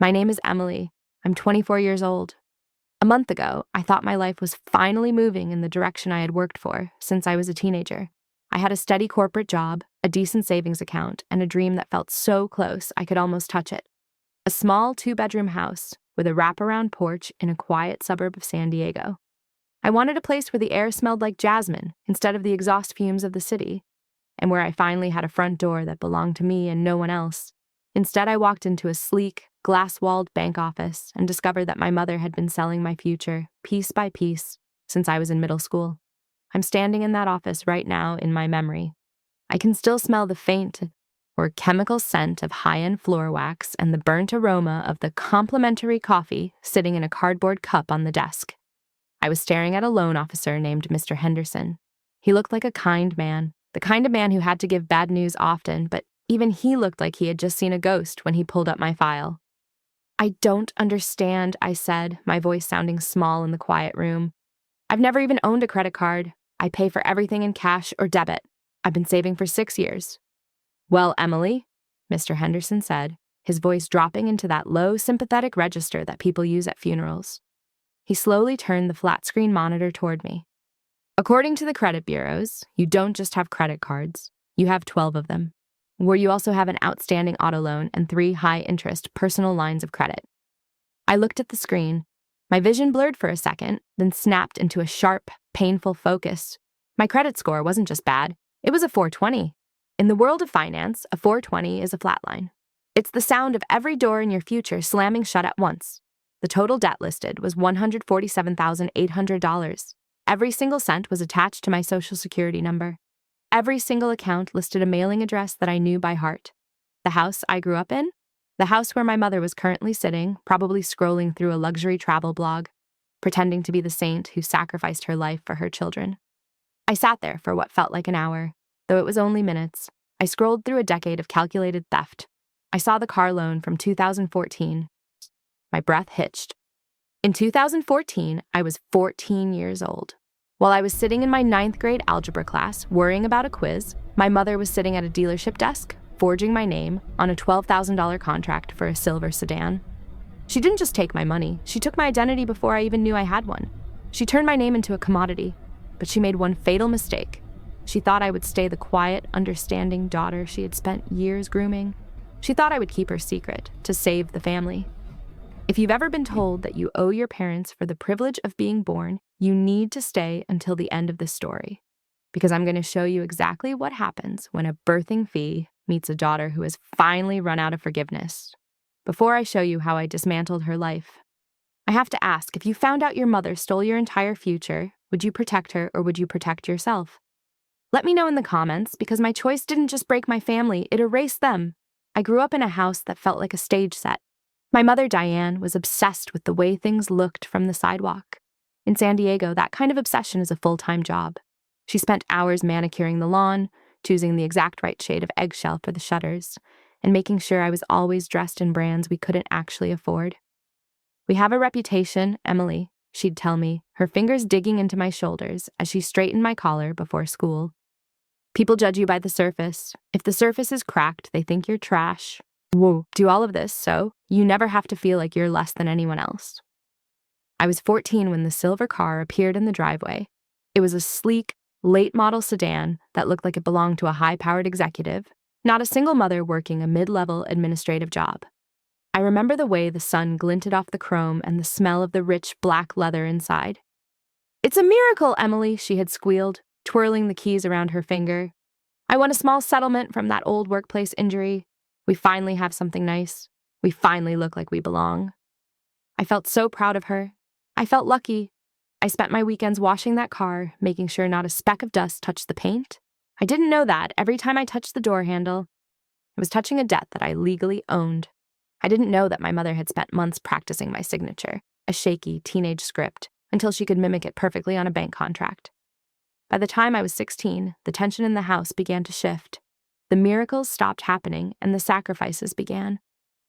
My name is Emily. I'm 24 years old. A month ago, I thought my life was finally moving in the direction I had worked for since I was a teenager. I had a steady corporate job, a decent savings account, and a dream that felt so close I could almost touch it. A small 2-bedroom house with a wraparound porch in a quiet suburb of San Diego. I wanted a place where the air smelled like jasmine instead of the exhaust fumes of the city, and where I finally had a front door that belonged to me and no one else. Instead, I walked into a sleek, glass-walled bank office and discovered that my mother had been selling my future, piece by piece, since I was in middle school. I'm standing in that office right now in my memory. I can still smell the faint or chemical scent of high-end floor wax and the burnt aroma of the complimentary coffee sitting in a cardboard cup on the desk. I was staring at a loan officer named Mr. Henderson. He looked like a kind man, the kind of man who had to give bad news often, but even he looked like he had just seen a ghost when he pulled up my file. "I don't understand," I said, my voice sounding small in the quiet room. "I've never even owned a credit card. I pay for everything in cash or debit. I've been saving for 6 years." "Well, Emily," Mr. Henderson said, his voice dropping into that low, sympathetic register that people use at funerals. He slowly turned the flat-screen monitor toward me. "According to the credit bureaus, you don't just have credit cards. You have 12 of them, where you also have an outstanding auto loan and 3 high-interest personal lines of credit." I looked at the screen. My vision blurred for a second, then snapped into a sharp, painful focus. My credit score wasn't just bad, it was a 420. In the world of finance, a 420 is a flatline. It's the sound of every door in your future slamming shut at once. The total debt listed was $147,800. Every single cent was attached to my Social Security number. Every single account listed a mailing address that I knew by heart. The house I grew up in? The house where my mother was currently sitting, probably scrolling through a luxury travel blog, pretending to be the saint who sacrificed her life for her children. I sat there for what felt like an hour, though it was only minutes. I scrolled through a decade of calculated theft. I saw the car loan from 2014. My breath hitched. In 2014, I was 14 years old. While I was sitting in my 9th grade algebra class, worrying about a quiz, my mother was sitting at a dealership desk, forging my name on a $12,000 contract for a silver sedan. She didn't just take my money, she took my identity before I even knew I had one. She turned my name into a commodity, but she made one fatal mistake. She thought I would stay the quiet, understanding daughter she had spent years grooming. She thought I would keep her secret to save the family. If you've ever been told that you owe your parents for the privilege of being born, you need to stay until the end of this story, because I'm going to show you exactly what happens when a birthing fee meets a daughter who has finally run out of forgiveness. Before I show you how I dismantled her life, I have to ask, if you found out your mother stole your entire future, would you protect her or would you protect yourself? Let me know in the comments, because my choice didn't just break my family, it erased them. I grew up in a house that felt like a stage set. My mother, Diane, was obsessed with the way things looked from the sidewalk. In San Diego, that kind of obsession is a full-time job. She spent hours manicuring the lawn, choosing the exact right shade of eggshell for the shutters, and making sure I was always dressed in brands we couldn't actually afford. "We have a reputation, Emily," she'd tell me, her fingers digging into my shoulders as she straightened my collar before school. "People judge you by the surface. If the surface is cracked, they think you're trash. Whoa. Do all of this so you never have to feel like you're less than anyone else." I was 14 when the silver car appeared in the driveway. It was a sleek, late-model sedan that looked like it belonged to a high-powered executive, not a single mother working a mid-level administrative job. I remember the way the sun glinted off the chrome and the smell of the rich black leather inside. "It's a miracle, Emily," she had squealed, twirling the keys around her finger. "I won a small settlement from that old workplace injury. We finally have something nice. We finally look like we belong." I felt so proud of her. I felt lucky. I spent my weekends washing that car, making sure not a speck of dust touched the paint. I didn't know that every time I touched the door handle, I was touching a debt that I legally owned. I didn't know that my mother had spent months practicing my signature, a shaky teenage script, until she could mimic it perfectly on a bank contract. By the time I was 16, the tension in the house began to shift. The miracles stopped happening, and the sacrifices began.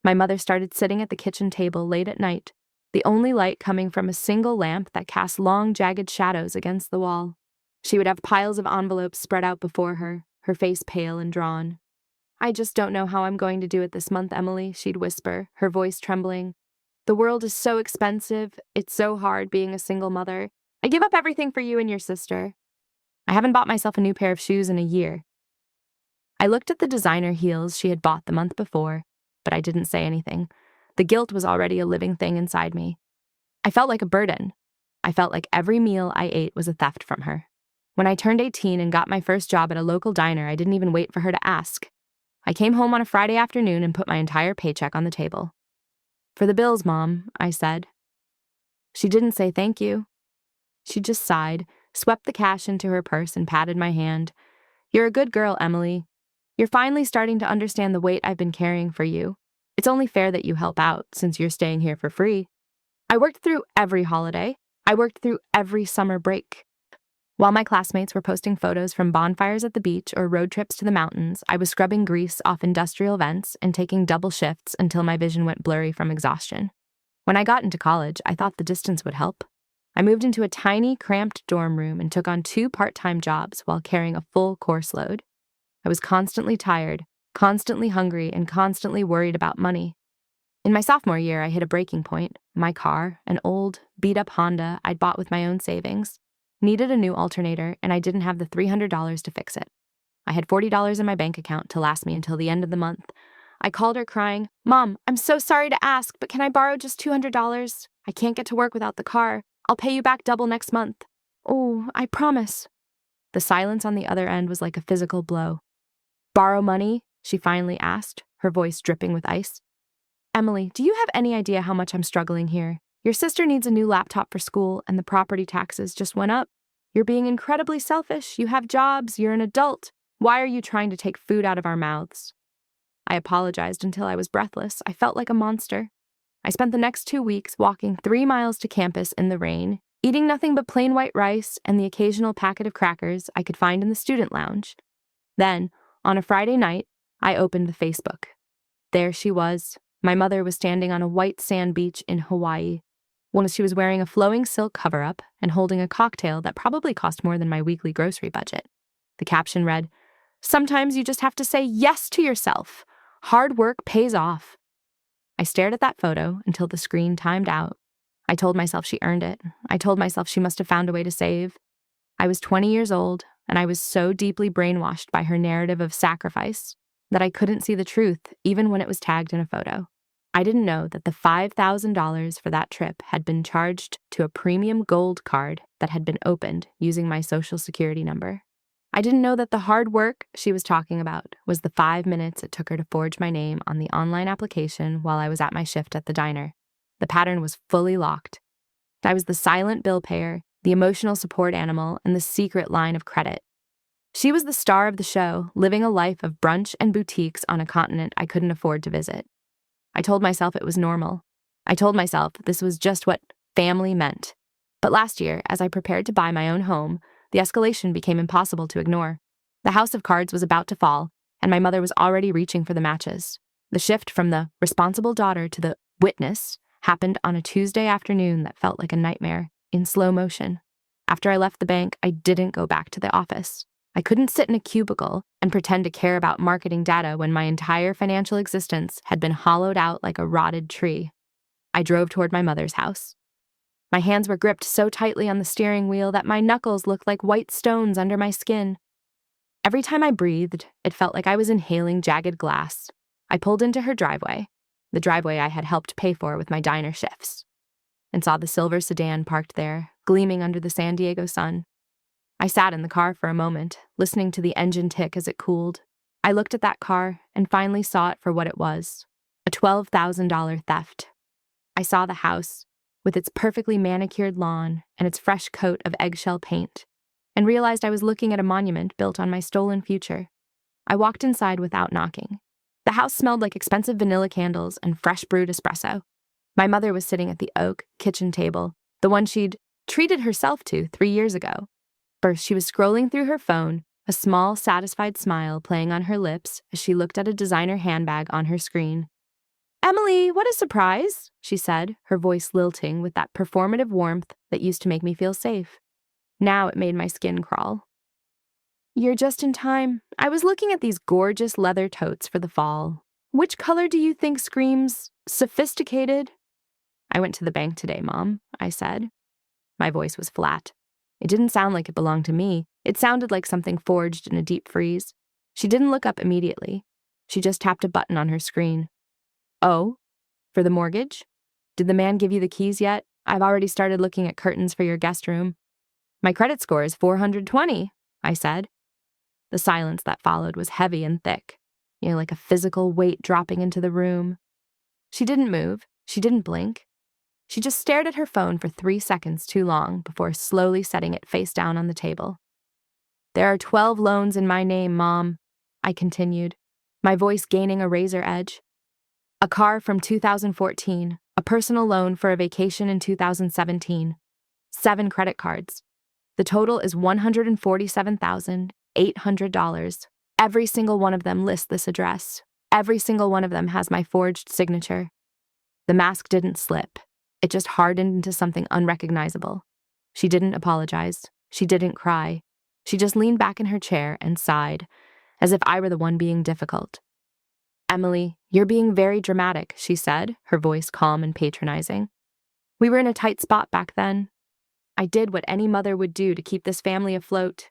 My mother started sitting at the kitchen table late at night, the only light coming from a single lamp that cast long, jagged shadows against the wall. She would have piles of envelopes spread out before her, her face pale and drawn. I just don't know how I'm going to do it this month, Emily, she'd whisper, her voice trembling. The world is so expensive. It's so hard being a single mother. I give up everything for you and your sister. I haven't bought myself a new pair of shoes in a year. I looked at the designer heels she had bought the month before, but I didn't say anything. The guilt was already a living thing inside me. I felt like a burden. I felt like every meal I ate was a theft from her. When I turned 18 and got my first job at a local diner, I didn't even wait for her to ask. I came home on a Friday afternoon and put my entire paycheck on the table. For the bills, Mom, I said. She didn't say thank you. She just sighed, swept the cash into her purse, and patted my hand. You're a good girl, Emily. You're finally starting to understand the weight I've been carrying for you. It's only fair that you help out, since you're staying here for free. I worked through every holiday. I worked through every summer break. While my classmates were posting photos from bonfires at the beach or road trips to the mountains, I was scrubbing grease off industrial vents and taking double shifts until my vision went blurry from exhaustion. When I got into college, I thought the distance would help. I moved into a tiny, cramped dorm room and took on 2 part-time jobs while carrying a full course load. I was constantly tired, constantly hungry, and constantly worried about money. In my sophomore year, I hit a breaking point. My car, an old, beat-up Honda I'd bought with my own savings, needed a new alternator, and I didn't have the $300 to fix it. I had $40 in my bank account to last me until the end of the month. I called her crying, Mom, I'm so sorry to ask, but can I borrow just $200? I can't get to work without the car. I'll pay you back double next month. Oh, I promise. The silence on the other end was like a physical blow. Borrow money? She finally asked, her voice dripping with ice. Emily, do you have any idea how much I'm struggling here? Your sister needs a new laptop for school, and the property taxes just went up. You're being incredibly selfish. You have jobs. You're an adult. Why are you trying to take food out of our mouths? I apologized until I was breathless. I felt like a monster. I spent the next 2 weeks walking 3 miles to campus in the rain, eating nothing but plain white rice and the occasional packet of crackers I could find in the student lounge. Then, on a Friday night, I opened the Facebook. There she was. My mother was standing on a white sand beach in Hawaii. She was wearing a flowing silk cover-up and holding a cocktail that probably cost more than my weekly grocery budget. The caption read, "Sometimes you just have to say yes to yourself. Hard work pays off." I stared at that photo until the screen timed out. I told myself she earned it. I told myself she must have found a way to save. I was 20 years old, and I was so deeply brainwashed by her narrative of sacrifice that I couldn't see the truth even when it was tagged in a photo. I didn't know that the $5,000 for that trip had been charged to a premium gold card that had been opened using my social security number. I didn't know that the hard work she was talking about was the 5 minutes it took her to forge my name on the online application while I was at my shift at the diner. The pattern was fully locked. I was the silent bill payer, the emotional support animal, and the secret line of credit. She was the star of the show, living a life of brunch and boutiques on a continent I couldn't afford to visit. I told myself it was normal. I told myself this was just what family meant. But last year, as I prepared to buy my own home, the escalation became impossible to ignore. The house of cards was about to fall, and my mother was already reaching for the matches. The shift from the responsible daughter to the witness happened on a Tuesday afternoon that felt like a nightmare, in slow motion. After I left the bank, I didn't go back to the office. I couldn't sit in a cubicle and pretend to care about marketing data when my entire financial existence had been hollowed out like a rotted tree. I drove toward my mother's house. My hands were gripped so tightly on the steering wheel that my knuckles looked like white stones under my skin. Every time I breathed, it felt like I was inhaling jagged glass. I pulled into her driveway, the driveway I had helped pay for with my diner shifts, and saw the silver sedan parked there, gleaming under the San Diego sun. I sat in the car for a moment, listening to the engine tick as it cooled. I looked at that car and finally saw it for what it was, a $12,000 theft. I saw the house, with its perfectly manicured lawn and its fresh coat of eggshell paint, and realized I was looking at a monument built on my stolen future. I walked inside without knocking. The house smelled like expensive vanilla candles and fresh brewed espresso. My mother was sitting at the oak kitchen table, the one she'd treated herself to 3 years ago. First, she was scrolling through her phone, a small, satisfied smile playing on her lips as she looked at a designer handbag on her screen. "Emily, what a surprise," she said, her voice lilting with that performative warmth that used to make me feel safe. Now it made my skin crawl. You're just in time. I was looking at these gorgeous leather totes for the fall. Which color do you think screams sophisticated? I went to the bank today, Mom, I said. My voice was flat. It didn't sound like it belonged to me. It sounded like something forged in a deep freeze. She didn't look up immediately. She just tapped a button on her screen. Oh, for the mortgage? Did the man give you the keys yet? I've already started looking at curtains for your guest room. My credit score is 420, I said. The silence that followed was heavy and thick, like a physical weight dropping into the room. She didn't move. She didn't blink. She just stared at her phone for 3 seconds too long before slowly setting it face down on the table. There are 12 loans in my name, Mom, I continued, my voice gaining a razor edge. A car from 2014, a personal loan for a vacation in 2017, 7 credit cards. The total is $147,800. Every single one of them lists this address. Every single one of them has my forged signature. The mask didn't slip. It just hardened into something unrecognizable. She didn't apologize. She didn't cry. She just leaned back in her chair and sighed, as if I were the one being difficult. Emily, you're being very dramatic, she said, her voice calm and patronizing. We were in a tight spot back then. I did what any mother would do to keep this family afloat.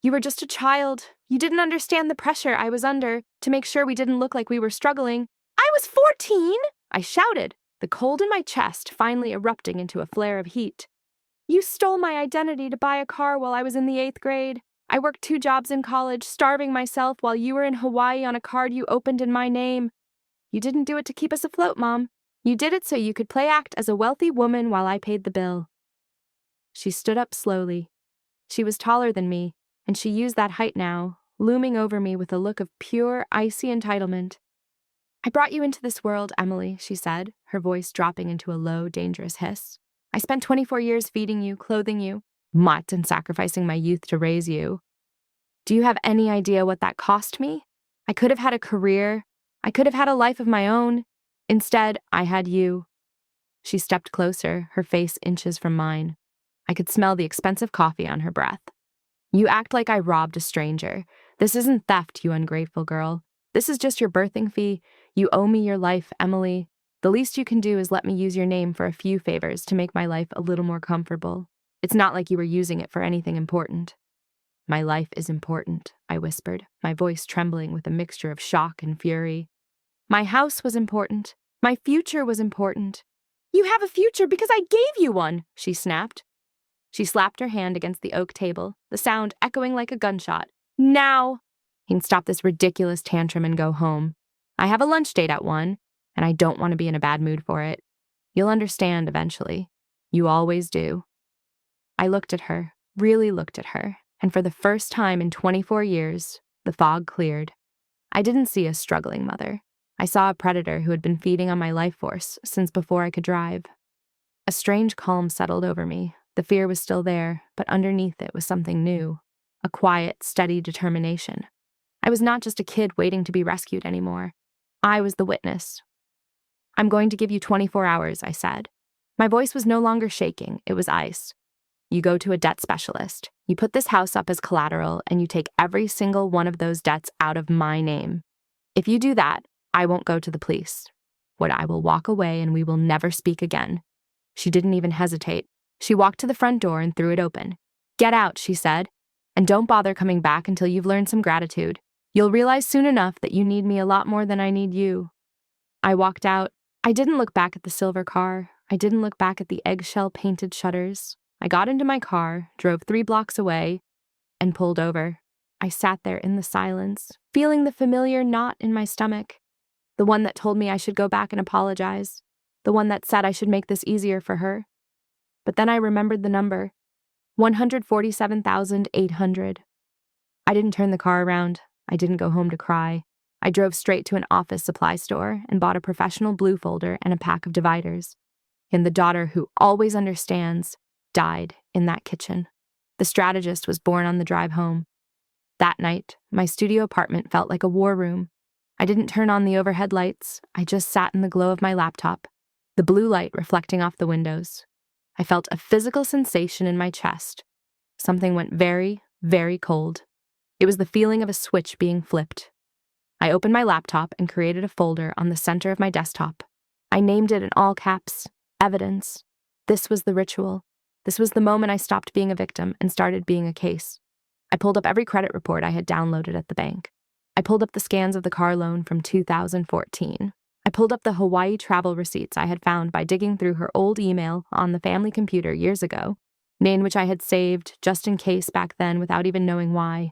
You were just a child. You didn't understand the pressure I was under to make sure we didn't look like we were struggling. I was 14, I shouted, the cold in my chest finally erupting into a flare of heat. You stole my identity to buy a car while I was in the 8th grade. I worked 2 jobs in college, starving myself while you were in Hawaii on a card you opened in my name. You didn't do it to keep us afloat, Mom. You did it so you could play act as a wealthy woman while I paid the bill. She stood up slowly. She was taller than me, and she used that height now, looming over me with a look of pure, icy entitlement. I brought you into this world, Emily, she said, her voice dropping into a low, dangerous hiss. I spent 24 years feeding you, clothing you, mutt and sacrificing my youth to raise you. Do you have any idea what that cost me? I could have had a career. I could have had a life of my own. Instead, I had you. She stepped closer, her face inches from mine. I could smell the expensive coffee on her breath. You act like I robbed a stranger. This isn't theft, you ungrateful girl. This is just your birthing fee. You owe me your life, Emily. The least you can do is let me use your name for a few favors to make my life a little more comfortable. It's not like you were using it for anything important. My life is important, I whispered, my voice trembling with a mixture of shock and fury. My house was important. My future was important. You have a future because I gave you one, she snapped. She slapped her hand against the oak table, the sound echoing like a gunshot. Now! You can stop this ridiculous tantrum and go home. I have a lunch date at 1, and I don't want to be in a bad mood for it. You'll understand eventually. You always do. I looked at her, really looked at her, and for the first time in 24 years, the fog cleared. I didn't see a struggling mother. I saw a predator who had been feeding on my life force since before I could drive. A strange calm settled over me. The fear was still there, but underneath it was something new. A quiet, steady determination. I was not just a kid waiting to be rescued anymore. I was the witness. I'm going to give you 24 hours, I said. My voice was no longer shaking, it was ice. You go to a debt specialist. You put this house up as collateral, and you take every single one of those debts out of my name. If you do that, I won't go to the police. I will walk away and we will never speak again. She didn't even hesitate. She walked to the front door and threw it open. Get out, she said, and don't bother coming back until you've learned some gratitude. You'll realize soon enough that you need me a lot more than I need you. I walked out. I didn't look back at the silver car. I didn't look back at the eggshell-painted shutters. I got into my car, drove 3 blocks away, and pulled over. I sat there in the silence, feeling the familiar knot in my stomach. The one that told me I should go back and apologize. The one that said I should make this easier for her. But then I remembered the number. 147,800. I didn't turn the car around. I didn't go home to cry. I drove straight to an office supply store and bought a professional blue folder and a pack of dividers. And the daughter who always understands died in that kitchen. The strategist was born on the drive home. That night, my studio apartment felt like a war room. I didn't turn on the overhead lights. I just sat in the glow of my laptop, the blue light reflecting off the windows. I felt a physical sensation in my chest. Something went very, very cold. It was the feeling of a switch being flipped. I opened my laptop and created a folder on the center of my desktop. I named it in all caps, Evidence. This was the ritual. This was the moment I stopped being a victim and started being a case. I pulled up every credit report I had downloaded at the bank. I pulled up the scans of the car loan from 2014. I pulled up the Hawaii travel receipts I had found by digging through her old email on the family computer years ago, name which I had saved just in case back then without even knowing why.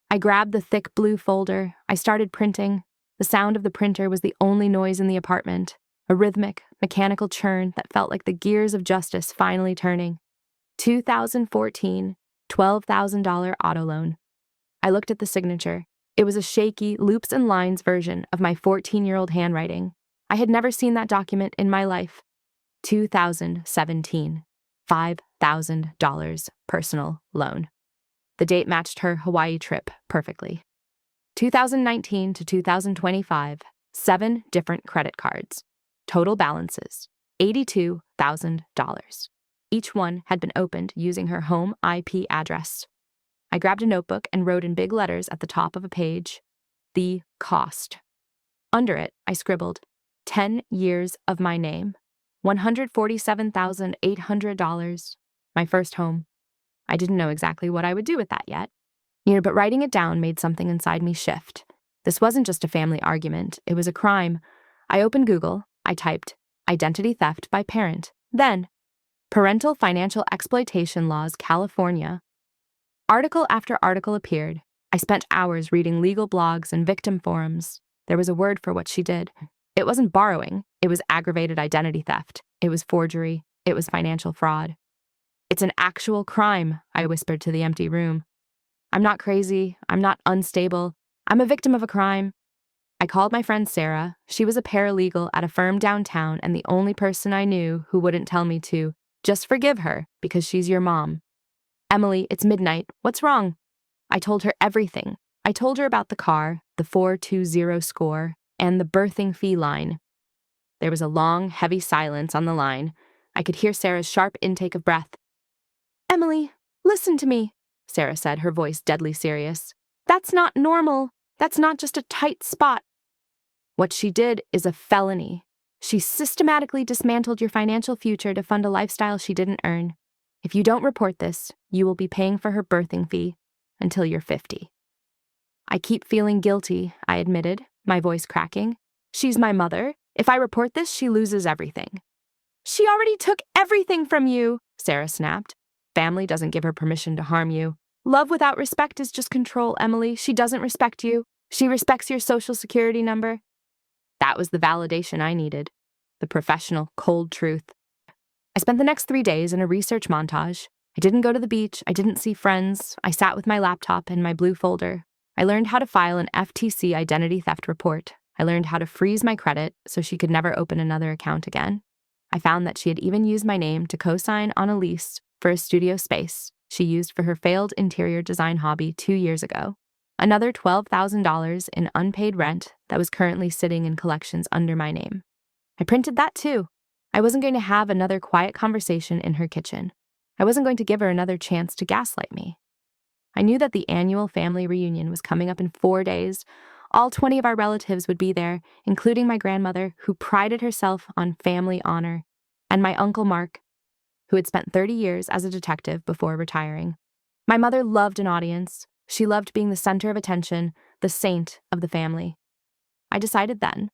I grabbed the thick blue folder. I started printing. The sound of the printer was the only noise in the apartment, a rhythmic, mechanical churn that felt like the gears of justice finally turning. 2014, $12,000 auto loan. I looked at the signature. It was a shaky, loops and lines version of my 14-year-old handwriting. I had never seen that document in my life. 2017, $5,000 personal loan. The date matched her Hawaii trip perfectly. 2019 to 2025, 7 different credit cards. Total balances, $82,000. Each one had been opened using her home IP address. I grabbed a notebook and wrote in big letters at the top of a page, "The cost." Under it, I scribbled, 10 years of my name, $147,800, my first home. I didn't know exactly what I would do with that yet. But writing it down made something inside me shift. This wasn't just a family argument, it was a crime. I opened Google, I typed, identity theft by parent. Then, parental financial exploitation laws, California. Article after article appeared. I spent hours reading legal blogs and victim forums. There was a word for what she did. It wasn't borrowing, it was aggravated identity theft. It was forgery. It was financial fraud. It's an actual crime, I whispered to the empty room. I'm not crazy. I'm not unstable. I'm a victim of a crime. I called my friend Sarah. She was a paralegal at a firm downtown and the only person I knew who wouldn't tell me to just forgive her because she's your mom. Emily, it's midnight. What's wrong? I told her everything. I told her about the car, the 420 score, and the birthing fee line. There was a long, heavy silence on the line. I could hear Sarah's sharp intake of breath. Emily, listen to me, Sarah said, her voice deadly serious. That's not normal. That's not just a tight spot. What she did is a felony. She systematically dismantled your financial future to fund a lifestyle she didn't earn. If you don't report this, you will be paying for her birthing fee until you're 50. I keep feeling guilty, I admitted, my voice cracking. She's my mother. If I report this, she loses everything. She already took everything from you, Sarah snapped. Family doesn't give her permission to harm you. Love without respect is just control, Emily. She doesn't respect you. She respects your social security number. That was the validation I needed. The professional, cold truth. I spent the next 3 days in a research montage. I didn't go to the beach. I didn't see friends. I sat with my laptop and my blue folder. I learned how to file an FTC identity theft report. I learned how to freeze my credit so she could never open another account again. I found that she had even used my name to co-sign on a lease for a studio space she used for her failed interior design hobby 2 years ago. Another $12,000 in unpaid rent that was currently sitting in collections under my name. I printed that too. I wasn't going to have another quiet conversation in her kitchen. I wasn't going to give her another chance to gaslight me. I knew that the annual family reunion was coming up in 4 days. All 20 of our relatives would be there, including my grandmother, who prided herself on family honor, and my Uncle Mark, who had spent 30 years as a detective before retiring. My mother loved an audience. She loved being the center of attention, the saint of the family. I decided then,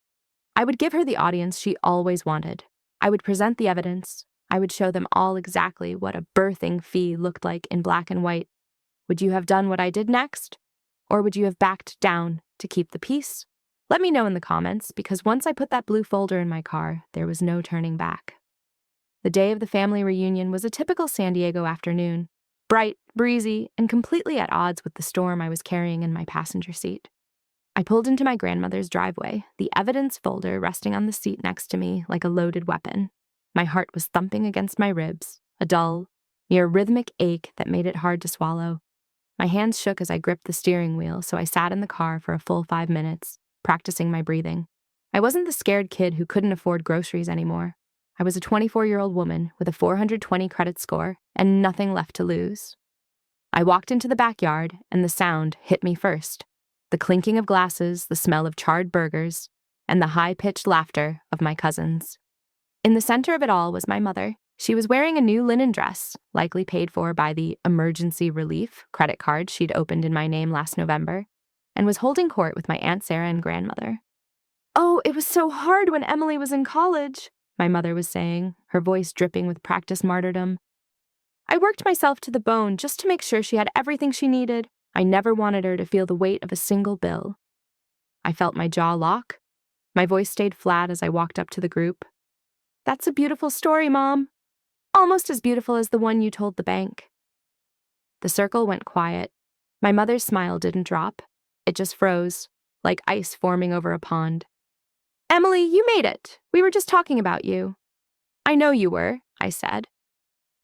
I would give her the audience she always wanted. I would present the evidence. I would show them all exactly what a birthing fee looked like in black and white. Would you have done what I did next? Or would you have backed down to keep the peace? Let me know in the comments, because once I put that blue folder in my car, there was no turning back. The day of the family reunion was a typical San Diego afternoon, bright, breezy, and completely at odds with the storm I was carrying in my passenger seat. I pulled into my grandmother's driveway, the evidence folder resting on the seat next to me like a loaded weapon. My heart was thumping against my ribs, a dull, near rhythmic ache that made it hard to swallow. My hands shook as I gripped the steering wheel, so I sat in the car for a full 5 minutes, practicing my breathing. I wasn't the scared kid who couldn't afford groceries anymore. I was a 24-year-old woman with a 420 credit score and nothing left to lose. I walked into the backyard, and the sound hit me first. The clinking of glasses, the smell of charred burgers, and the high-pitched laughter of my cousins. In the center of it all was my mother. She was wearing a new linen dress, likely paid for by the emergency relief credit card she'd opened in my name last November, and was holding court with my Aunt Sarah and grandmother. "Oh, it was so hard when Emily was in college," my mother was saying, her voice dripping with practice martyrdom. "I worked myself to the bone just to make sure she had everything she needed. I never wanted her to feel the weight of a single bill." I felt my jaw lock. My voice stayed flat as I walked up to the group. "That's a beautiful story, Mom. Almost as beautiful as the one you told the bank." The circle went quiet. My mother's smile didn't drop. It just froze, like ice forming over a pond. "Emily, you made it. We were just talking about you." "I know you were," I said.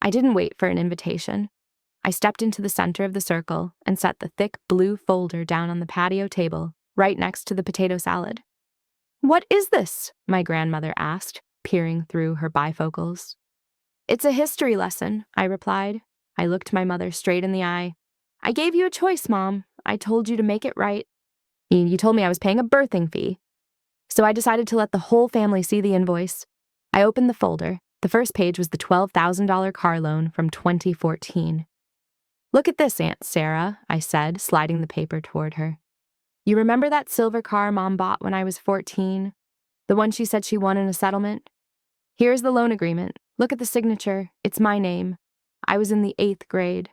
I didn't wait for an invitation. I stepped into the center of the circle and set the thick blue folder down on the patio table, right next to the potato salad. "What is this?" my grandmother asked, peering through her bifocals. "It's a history lesson," I replied. I looked my mother straight in the eye. "I gave you a choice, Mom. I told you to make it right. You told me I was paying a birthing fee. So I decided to let the whole family see the invoice." I opened the folder. The first page was the $12,000 car loan from 2014. "Look at this, Aunt Sarah," I said, sliding the paper toward her. "You remember that silver car Mom bought when I was 14? The one she said she won in a settlement? Here's the loan agreement. Look at the signature. It's my name. I was in the 8th grade."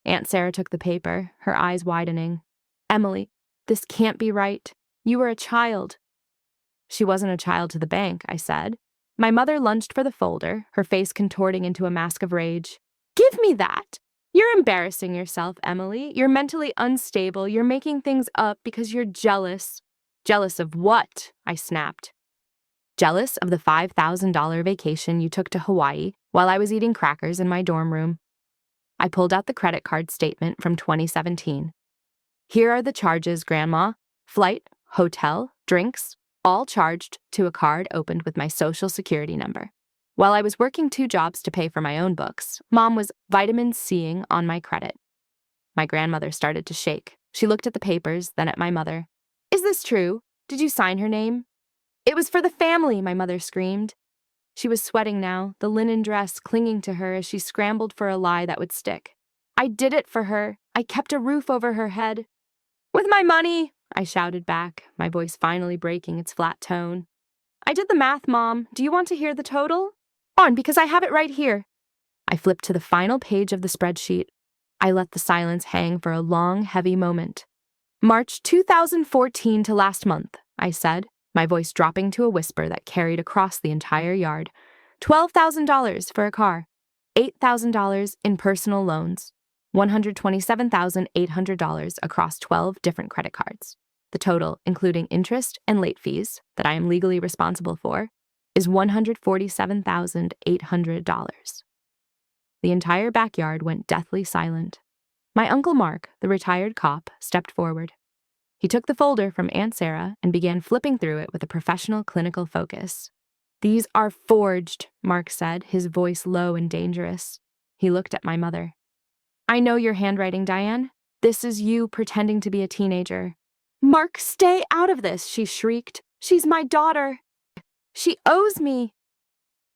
Aunt Sarah took the paper, her eyes widening. "Emily, this can't be right. You were a child." "She wasn't a child to the bank," I said. My mother lunged for the folder, her face contorting into a mask of rage. "Give me that! You're embarrassing yourself, Emily. You're mentally unstable. You're making things up because you're jealous." "Jealous of what?" I snapped. "Jealous of the $5,000 vacation you took to Hawaii while I was eating crackers in my dorm room." I pulled out the credit card statement from 2017. "Here are the charges, Grandma. Flight, hotel, drinks, all charged to a card opened with my Social Security number. While I was working 2 jobs to pay for my own books, Mom was vitamin C'ing on my credit." My grandmother started to shake. She looked at the papers, then at my mother. "Is this true? Did you sign her name?" "It was for the family," my mother screamed. She was sweating now, the linen dress clinging to her as she scrambled for a lie that would stick. "I did it for her. I kept a roof over her head." "With my money," I shouted back, my voice finally breaking its flat tone. "I did the math, Mom. Do you want to hear the total?" "On, because I have it right here." I flipped to the final page of the spreadsheet. I let the silence hang for a long, heavy moment. "March 2014 to last month," I said, my voice dropping to a whisper that carried across the entire yard. $12,000 for a car, $8,000 in personal loans, $127,800 across 12 different credit cards. The total, including interest and late fees that I am legally responsible for, is $147,800. The entire backyard went deathly silent. My Uncle Mark, the retired cop, stepped forward. He took the folder from Aunt Sarah and began flipping through it with a professional clinical focus. "These are forged," Mark said, his voice low and dangerous. He looked at my mother. "I know your handwriting, Diane. This is you pretending to be a teenager." "Mark, stay out of this," she shrieked. "She's my daughter. She owes me."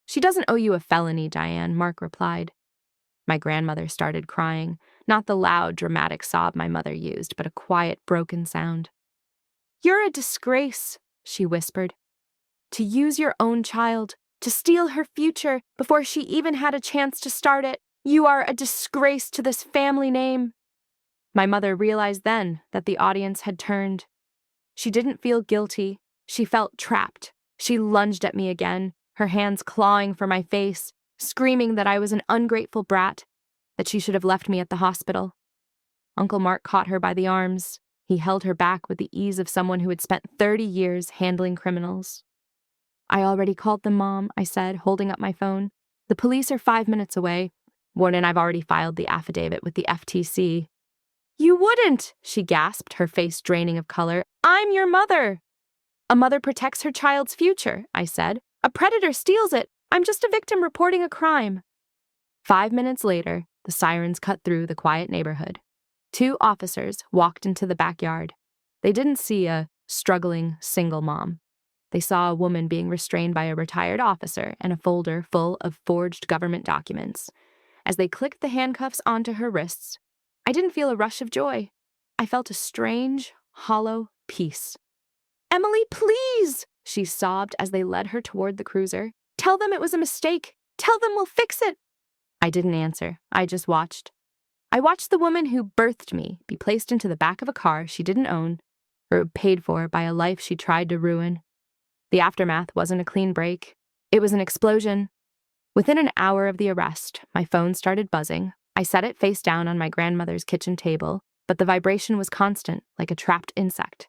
"She doesn't owe you a felony, Diane," Mark replied. My grandmother started crying, not the loud, dramatic sob my mother used, but a quiet, broken sound. "You're a disgrace," she whispered. "To use your own child, to steal her future before she even had a chance to start it. You are a disgrace to this family name." My mother realized then that the audience had turned. She didn't feel guilty. She felt trapped. She lunged at me again, her hands clawing for my face, screaming that I was an ungrateful brat, that she should have left me at the hospital. Uncle Mark caught her by the arms. He held her back with the ease of someone who had spent 30 years handling criminals. "I already called them, Mom," I said, holding up my phone. "The police are 5 minutes away. Warden, I've already filed the affidavit with the FTC." "You wouldn't," she gasped, her face draining of color. "I'm your mother." "A mother protects her child's future," I said. "A predator steals it. I'm just a victim reporting a crime." 5 minutes later, the sirens cut through the quiet neighborhood. 2 officers walked into the backyard. They didn't see a struggling single mom. They saw a woman being restrained by a retired officer and a folder full of forged government documents. As they clicked the handcuffs onto her wrists, I didn't feel a rush of joy. I felt a strange, hollow peace. "Emily, please!" she sobbed as they led her toward the cruiser. "Tell them it was a mistake. Tell them we'll fix it." I didn't answer. I just watched. I watched the woman who birthed me be placed into the back of a car she didn't own or paid for by a life she tried to ruin. The aftermath wasn't a clean break. It was an explosion. Within an hour of the arrest, my phone started buzzing. I set it face down on my grandmother's kitchen table, but the vibration was constant, like a trapped insect.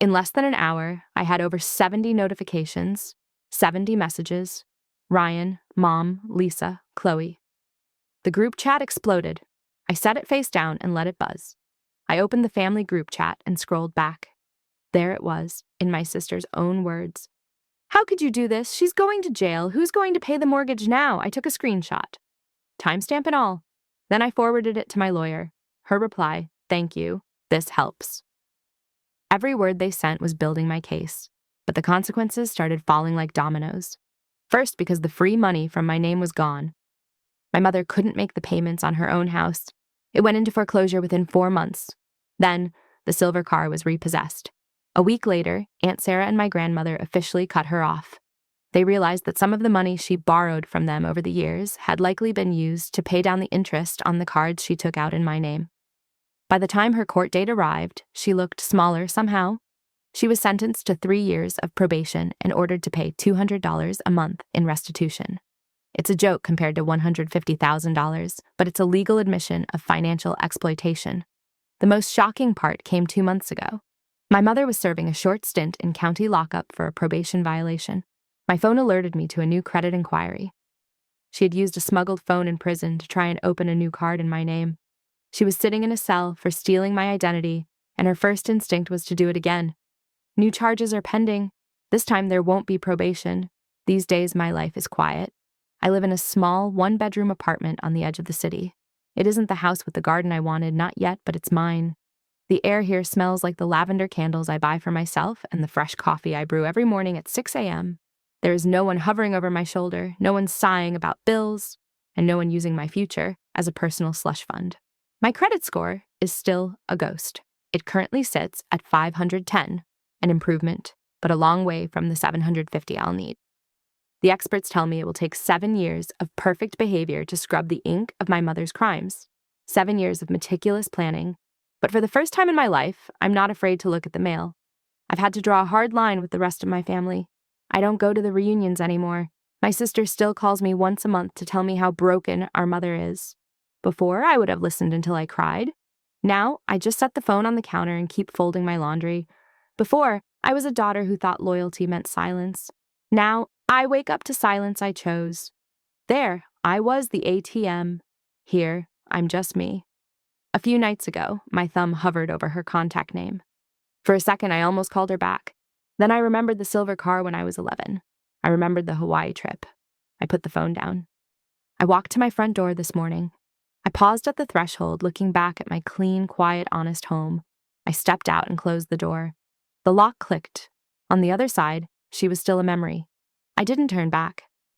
In less than an hour, I had over 70 notifications, 70 messages. Ryan, Mom, Lisa, Chloe. The group chat exploded. I set it face down and let it buzz. I opened the family group chat and scrolled back. There it was, in my sister's own words. "How could you do this? She's going to jail. Who's going to pay the mortgage now?" I took a screenshot. Timestamp and all. Then I forwarded it to my lawyer. Her reply, "Thank you. This helps." Every word they sent was building my case, but the consequences started falling like dominoes. First, because the free money from my name was gone. My mother couldn't make the payments on her own house. It went into foreclosure within 4 months. Then, the silver car was repossessed. A week later, Aunt Sarah and my grandmother officially cut her off. They realized that some of the money she borrowed from them over the years had likely been used to pay down the interest on the cards she took out in my name. By the time her court date arrived, she looked smaller somehow. She was sentenced to 3 years of probation and ordered to pay $200 a month in restitution. It's a joke compared to $150,000, but it's a legal admission of financial exploitation. The most shocking part came 2 months ago. My mother was serving a short stint in county lockup for a probation violation. My phone alerted me to a new credit inquiry. She had used a smuggled phone in prison to try and open a new card in my name. She was sitting in a cell for stealing my identity, and her first instinct was to do it again. New charges are pending. This time there won't be probation. These days my life is quiet. I live in a small 1-bedroom apartment on the edge of the city. It isn't the house with the garden I wanted, not yet, but it's mine. The air here smells like the lavender candles I buy for myself and the fresh coffee I brew every morning at 6 a.m. There is no one hovering over my shoulder, no one sighing about bills, and no one using my future as a personal slush fund. My credit score is still a ghost. It currently sits at 510, an improvement, but a long way from the 750 I'll need. The experts tell me it will take 7 years of perfect behavior to scrub the ink of my mother's crimes, 7 years of meticulous planning. But for the first time in my life, I'm not afraid to look at the mail. I've had to draw a hard line with the rest of my family. I don't go to the reunions anymore. My sister still calls me once a month to tell me how broken our mother is. Before, I would have listened until I cried. Now, I just set the phone on the counter and keep folding my laundry. Before, I was a daughter who thought loyalty meant silence. Now, I wake up to silence I chose. There, I was the ATM. Here, I'm just me. A few nights ago, my thumb hovered over her contact name. For a second, I almost called her back. Then I remembered the silver car when I was 11. I remembered the Hawaii trip. I put the phone down. I walked to my front door this morning. I paused at the threshold, looking back at my clean, quiet, honest home. I stepped out and closed the door. The lock clicked. On the other side, she was still a memory. I didn't turn back.